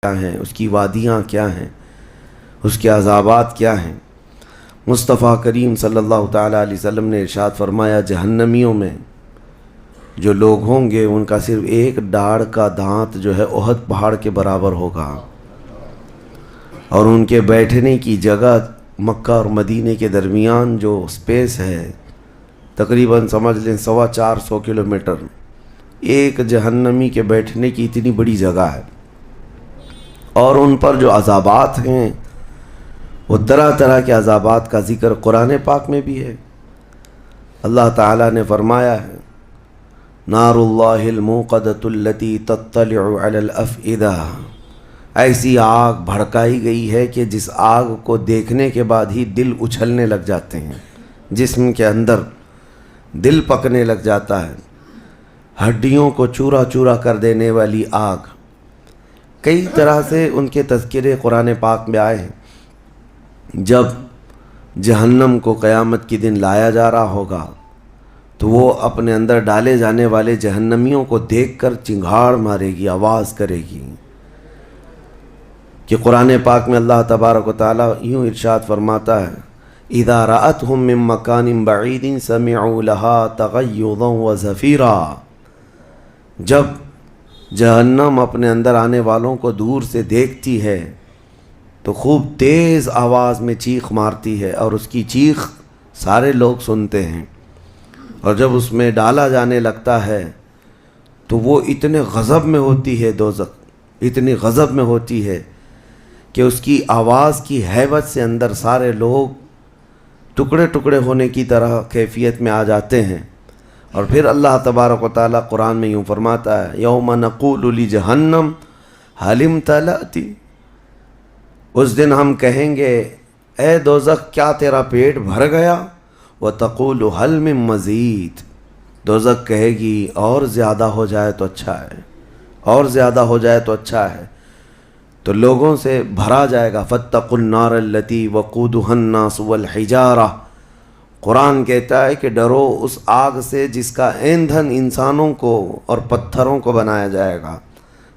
کیا ہیں، اس کی وادیاں کیا ہیں، اس کے عذابات کیا ہیں۔ مصطفیٰ کریم صلی اللہ تعالیٰ علیہ وسلم نے ارشاد فرمایا، جہنمیوں میں جو لوگ ہوں گے ان کا صرف ایک ڈاڑھ کا دانت جو ہے احد پہاڑ کے برابر ہوگا، اور ان کے بیٹھنے کی جگہ مکہ اور مدینے کے درمیان جو سپیس ہے تقریباً سمجھ لیں 450 کلومیٹر، ایک جہنمی کے بیٹھنے کی اتنی بڑی جگہ ہے۔ اور ان پر جو عذابات ہیں وہ طرح طرح کے عذابات کا ذکر قرآن پاک میں بھی ہے۔ اللہ تعالیٰ نے فرمایا ہے، نار اللہ الموقدۃ التی تطلع علی الافئدہ، ایسی آگ بھڑکائی گئی ہے کہ جس آگ کو دیکھنے کے بعد ہی دل اچھلنے لگ جاتے ہیں، جسم کے اندر دل پکنے لگ جاتا ہے، ہڈیوں کو چورا چورا کر دینے والی آگ۔ کئی طرح سے ان کے تذکرے قرآن پاک میں آئے ہیں۔ جب جہنم کو قیامت کے دن لایا جا رہا ہوگا تو وہ اپنے اندر ڈالے جانے والے جہنمیوں کو دیکھ کر چنگھاڑ مارے گی، آواز کرے گی کہ قرآن پاک میں اللہ تبارک و تعالیٰ یوں ارشاد فرماتا ہے، اذا رأتهم من مکان بعید سمعوا لها تغیظا وزفیرا، جب جہنم اپنے اندر آنے والوں کو دور سے دیکھتی ہے تو خوب تیز آواز میں چیخ مارتی ہے، اور اس کی چیخ سارے لوگ سنتے ہیں، اور جب اس میں ڈالا جانے لگتا ہے تو وہ اتنے غضب میں ہوتی ہے، دوزخ اتنی غضب میں ہوتی ہے کہ اس کی آواز کی ہیبت سے اندر سارے لوگ ٹکڑے ٹکڑے ہونے کی طرح کیفیت میں آ جاتے ہیں۔ اور پھر اللہ تبارک و تعالیٰ قرآن میں یوں فرماتا ہے، یوم نقول لجہنم حل امتلأتی، اس دن ہم کہیں گے اے دوزخ کیا تیرا پیٹ بھر گیا، وتقول حل من مزید، دوزخ کہے گی اور زیادہ ہو جائے تو اچھا ہے، اور زیادہ ہو جائے تو اچھا ہے، تو لوگوں سے بھرا جائے گا۔ فاتقوا النار التی وقودها الناس والحجارہ، قرآن کہتا ہے کہ ڈرو اس آگ سے جس کا ایندھن انسانوں کو اور پتھروں کو بنایا جائے گا۔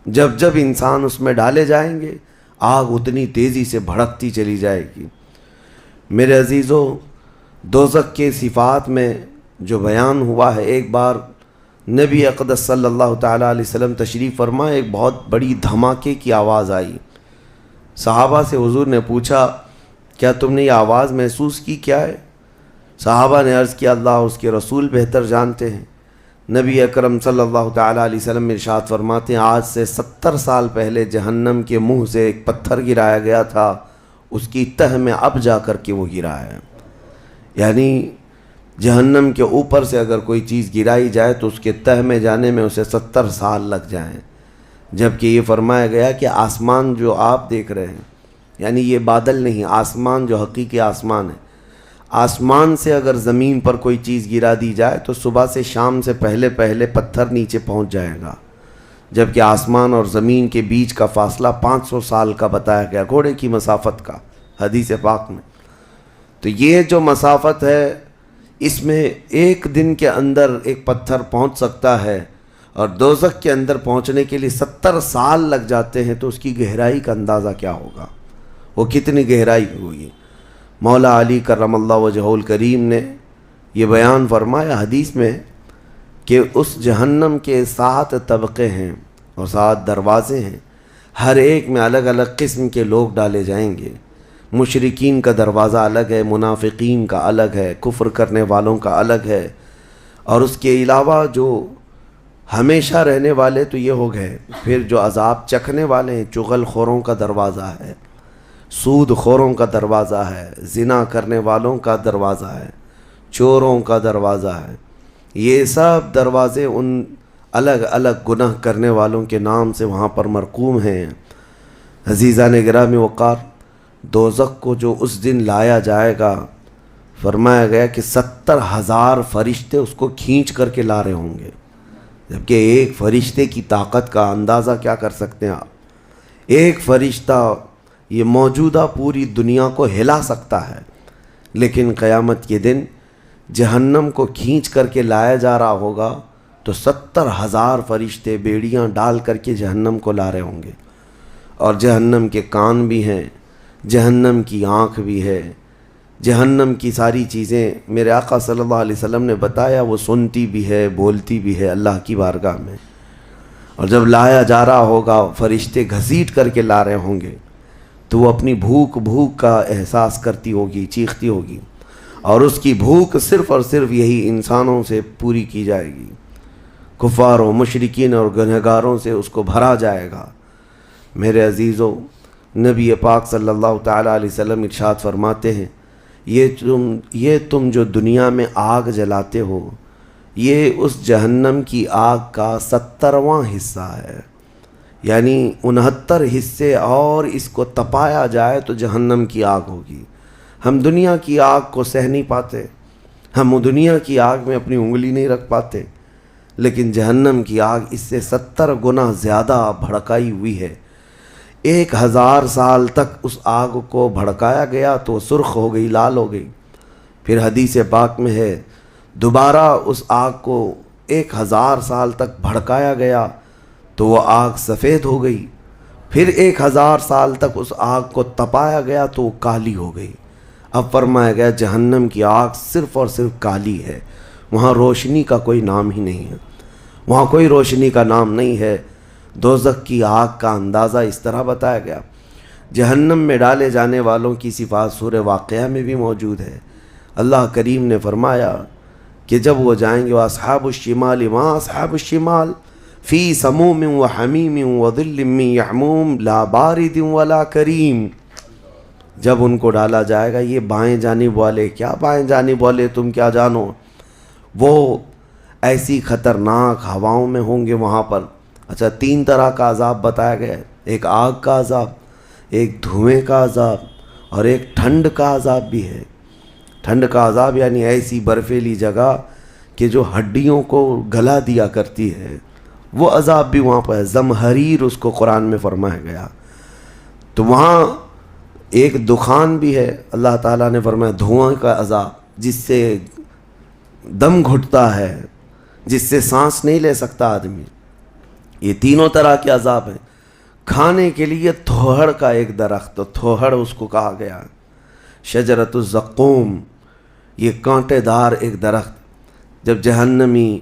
جب جب انسان اس میں ڈالے جائیں گے آگ اتنی تیزی سے بھڑکتی چلی جائے گی۔ میرے عزیزو، دوزخ کے صفات میں جو بیان ہوا ہے، ایک بار نبی اقدس صلی اللہ تعالیٰ علیہ وسلم تشریف فرما، ایک بہت بڑی دھماکے کی آواز آئی۔ صحابہ سے حضور نے پوچھا، کیا تم نے یہ آواز محسوس کی، کیا ہے؟ صحابہ نے عرض کیا، اللہ اس کے رسول بہتر جانتے ہیں۔ نبی اکرم صلی اللہ تعالیٰ علیہ وسلم ارشاد فرماتے ہیں، آج سے 70 سال پہلے جہنم کے منہ سے ایک پتھر گرایا گیا تھا، اس کی تہ میں اب جا کر کے وہ گرا ہے۔ یعنی جہنم کے اوپر سے اگر کوئی چیز گرائی جائے تو اس کے تہ میں جانے میں اسے 70 سال لگ جائیں، جبکہ یہ فرمایا گیا کہ آسمان جو آپ دیکھ رہے ہیں، یعنی یہ بادل نہیں، آسمان جو حقیقی آسمان ہے، آسمان سے اگر زمین پر کوئی چیز گرا دی جائے تو صبح سے شام سے پہلے پہلے پتھر نیچے پہنچ جائے گا، جبکہ آسمان اور زمین کے بیچ کا فاصلہ 500 سال کا بتایا گیا، گھوڑے کی مسافت کا، حدیث پاک میں۔ تو یہ جو مسافت ہے اس میں ایک دن کے اندر ایک پتھر پہنچ سکتا ہے، اور دوزخ کے اندر پہنچنے کے لیے 70 سال لگ جاتے ہیں، تو اس کی گہرائی کا اندازہ کیا ہوگا، وہ کتنی گہرائی ہوگی۔ مولا علی کرم اللہ وجہہ الکریم نے یہ بیان فرمایا حدیث میں کہ اس جہنم کے 7 طبقے ہیں اور 7 دروازے ہیں، ہر ایک میں الگ الگ قسم کے لوگ ڈالے جائیں گے۔ مشرکین کا دروازہ الگ ہے، منافقین کا الگ ہے، کفر کرنے والوں کا الگ ہے، اور اس کے علاوہ جو ہمیشہ رہنے والے تو یہ ہو گئے، پھر جو عذاب چکھنے والے ہیں، چغل خوروں کا دروازہ ہے، سود خوروں کا دروازہ ہے، زنا کرنے والوں کا دروازہ ہے، چوروں کا دروازہ ہے۔ یہ سب دروازے ان الگ الگ گناہ کرنے والوں کے نام سے وہاں پر مرقوم ہیں۔ عزیزان گرامی وقار، دوزخ کو جو اس دن لایا جائے گا، فرمایا گیا کہ 70,000 فرشتے اس کو کھینچ کر کے لا رہے ہوں گے، جبکہ ایک فرشتے کی طاقت کا اندازہ کیا کر سکتے ہیں آپ؟ ایک فرشتہ یہ موجودہ پوری دنیا کو ہلا سکتا ہے، لیکن قیامت کے دن جہنم کو کھینچ کر کے لایا جا رہا ہوگا تو 70,000 فرشتے بیڑیاں ڈال کر کے جہنم کو لا رہے ہوں گے، اور جہنم کے کان بھی ہیں، جہنم کی آنکھ بھی ہے، جہنم کی ساری چیزیں میرے آقا صلی اللہ علیہ وسلم نے بتایا وہ سنتی بھی ہے، بولتی بھی ہے اللہ کی بارگاہ میں۔ اور جب لایا جا رہا ہوگا، فرشتے گھسیٹ کر کے لا رہے ہوں گے، تو وہ اپنی بھوک کا احساس کرتی ہوگی، چیختی ہوگی، اور اس کی بھوک صرف اور صرف یہی انسانوں سے پوری کی جائے گی، کفاروں، مشرکین اور گنہگاروں سے اس کو بھرا جائے گا۔ میرے عزیزو، نبی پاک صلی اللہ تعالیٰ علیہ وسلم ارشاد فرماتے ہیں، یہ تم جو دنیا میں آگ جلاتے ہو، یہ اس جہنم کی آگ کا 70واں حصہ ہے، یعنی 69 حصے اور اس کو تپایا جائے تو جہنم کی آگ ہوگی۔ ہم دنیا کی آگ کو سہ نہیں پاتے، ہم دنیا کی آگ میں اپنی انگلی نہیں رکھ پاتے، لیکن جہنم کی آگ اس سے 70 گنا زیادہ بھڑکائی ہوئی ہے۔ 1000 سال تک اس آگ کو بھڑکایا گیا تو سرخ ہو گئی، لال ہو گئی۔ پھر حدیث پاک میں ہے دوبارہ اس آگ کو 1000 سال تک بھڑکایا گیا تو وہ آگ سفید ہو گئی۔ پھر 1000 سال تک اس آگ کو تپایا گیا تو وہ کالی ہو گئی۔ اب فرمایا گیا جہنم کی آگ صرف اور صرف کالی ہے، وہاں روشنی کا کوئی نام ہی نہیں ہے، وہاں کوئی روشنی کا نام نہیں ہے۔ دوزخ کی آگ کا اندازہ اس طرح بتایا گیا۔ جہنم میں ڈالے جانے والوں کی صفات سورہ واقعہ میں بھی موجود ہے۔ اللہ کریم نے فرمایا کہ جب وہ جائیں گے وَأَصْحَابُ الشِّمَالِ مَا أَصْحَابُ الشِّمَالِ فِي سَمُومٍ وَحَمِيمٍ وَظِلٍّ مِّن يَحْمُومٍ لَا بَارِدٍ وَلَا كَرِيمٍ۔ جب ان کو ڈالا جائے گا، یہ بائیں جانب والے، کیا بائیں جانب والے تم کیا جانو، وہ ایسی خطرناک ہواؤں میں ہوں گے وہاں پر۔ اچھا، 3 طرح کا عذاب بتایا گیا ہے، ایک آگ کا عذاب، ایک دھوئیں کا عذاب، اور ایک ٹھنڈ کا عذاب بھی ہے۔ ٹھنڈ کا عذاب یعنی ایسی برفیلی جگہ کہ جو ہڈیوں کو گلا دیا کرتی ہے، وہ عذاب بھی وہاں پر ہے۔ زمہریر اس کو قرآن میں فرمایا گیا۔ تو وہاں ایک دخان بھی ہے، اللہ تعالیٰ نے فرمایا دھواں کا عذاب، جس سے دم گھٹتا ہے، جس سے سانس نہیں لے سکتا آدمی۔ یہ تینوں طرح کے عذاب ہیں۔ کھانے کے لیے تھوہڑ کا ایک درخت، تھوہڑ اس کو کہا گیا، شجرۃ الزقوم، یہ کانٹے دار ایک درخت۔ جب جہنمی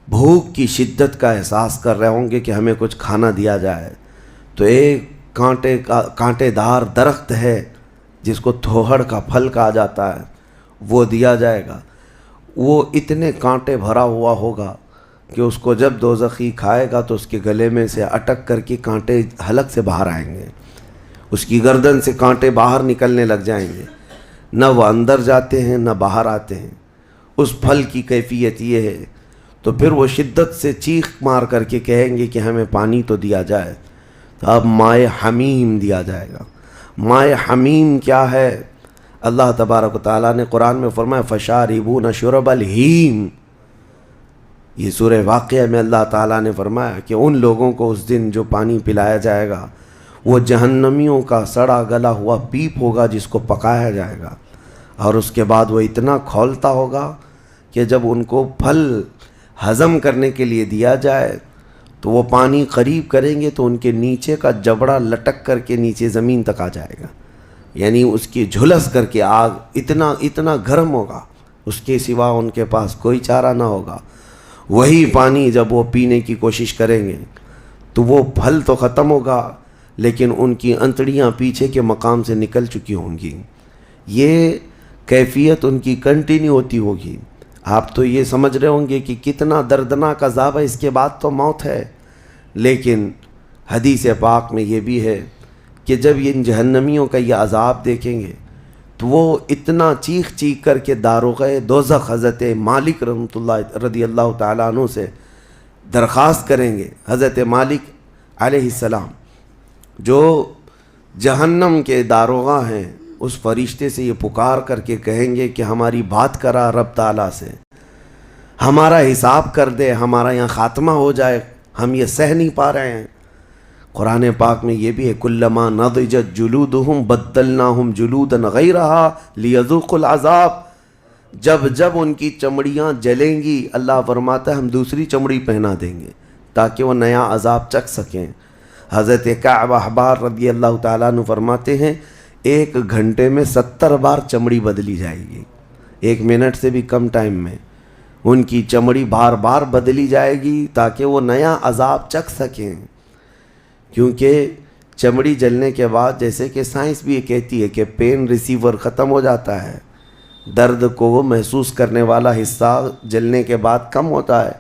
بھوک کی شدت کا احساس کر رہے ہوں گے کہ ہمیں کچھ کھانا دیا جائے، تو ایک کانٹے دار درخت ہے جس کو تھوہڑ کا پھل کہا جاتا ہے، وہ دیا جائے گا۔ وہ اتنے کانٹے بھرا ہوا ہوگا کہ اس کو جب دوزخی کھائے گا تو اس کے گلے میں سے اٹک کر کے کانٹے حلق سے باہر آئیں گے، اس کی گردن سے کانٹے باہر نکلنے لگ جائیں گے، نہ وہ اندر جاتے ہیں نہ باہر آتے ہیں۔ اس پھل کی کیفیت یہ ہے، تو پھر وہ شدت سے چیخ مار کر کے کہیں گے کہ ہمیں پانی تو دیا جائے۔ تو اب مائے حمیم دیا جائے گا۔ مائے حمیم کیا ہے؟ اللہ تبارک و تعالیٰ نے قرآن میں فرمایا فَشَارِبُونَ شُرَبَ الْہِیم۔ یہ سورہ واقعہ میں اللہ تعالیٰ نے فرمایا کہ ان لوگوں کو اس دن جو پانی پلایا جائے گا وہ جہنمیوں کا سڑا گلا ہوا پیپ ہوگا جس کو پکایا جائے گا، اور اس کے بعد وہ اتنا کھولتا ہوگا کہ جب ان کو پھل ہضم کرنے کے لیے دیا جائے تو وہ پانی قریب کریں گے تو ان کے نیچے کا جبڑا لٹک کر کے نیچے زمین تک آ جائے گا، یعنی اس کی جھلس کر کے آگ اتنا گرم ہوگا، اس کے سوا ان کے پاس کوئی چارہ نہ ہوگا۔ وہی پانی جب وہ پینے کی کوشش کریں گے تو وہ پھل تو ختم ہوگا لیکن ان کی انتڑیاں پیچھے کے مقام سے نکل چکی ہوں گی۔ یہ کیفیت ان کی کنٹینیو ہوتی ہوگی۔ آپ تو یہ سمجھ رہے ہوں گے کہ کتنا دردناک عذاب ہے، اس کے بعد تو موت ہے، لیکن حدیث پاک میں یہ بھی ہے کہ جب ان جہنمیوں کا یہ عذاب دیکھیں گے تو وہ اتنا چیخ کر کے داروغہ دوزخ حضرت مالک رحمۃ اللہ رضی اللہ تعالیٰ عنہ سے درخواست کریں گے۔ حضرت مالک علیہ السلام جو جہنم کے داروغہ ہیں، اس فرشتے سے یہ پکار کر کے کہیں گے کہ ہماری بات کرا رب تعالیٰ سے، ہمارا حساب کر دے، ہمارا یہاں خاتمہ ہو جائے، ہم یہ سہ نہیں پا رہے ہیں۔ قرآن پاک میں یہ بھی ہے کلما نضجت جلودہم بدلناہم جلودا غیرہا لیذوقوا العذاب، جب ان کی چمڑیاں جلیں گی اللہ فرماتا ہے ہم دوسری چمڑی پہنا دیں گے تاکہ وہ نیا عذاب چکھ سکیں۔ حضرت کعب احبار رضی اللہ تعالیٰ عنہ فرماتے ہیں 1 گھنٹے میں 70 بار چمڑی بدلی جائے گی، 1 منٹ سے بھی کم ٹائم میں ان کی چمڑی بار بار بدلی جائے گی تاکہ وہ نیا عذاب چکھ سکیں. کیونکہ چمڑی جلنے کے بعد جیسے کہ سائنس بھی یہ کہتی ہے کہ پین ریسیور ختم ہو جاتا ہے، درد کو وہ محسوس کرنے والا حصہ جلنے کے بعد کم ہوتا ہے،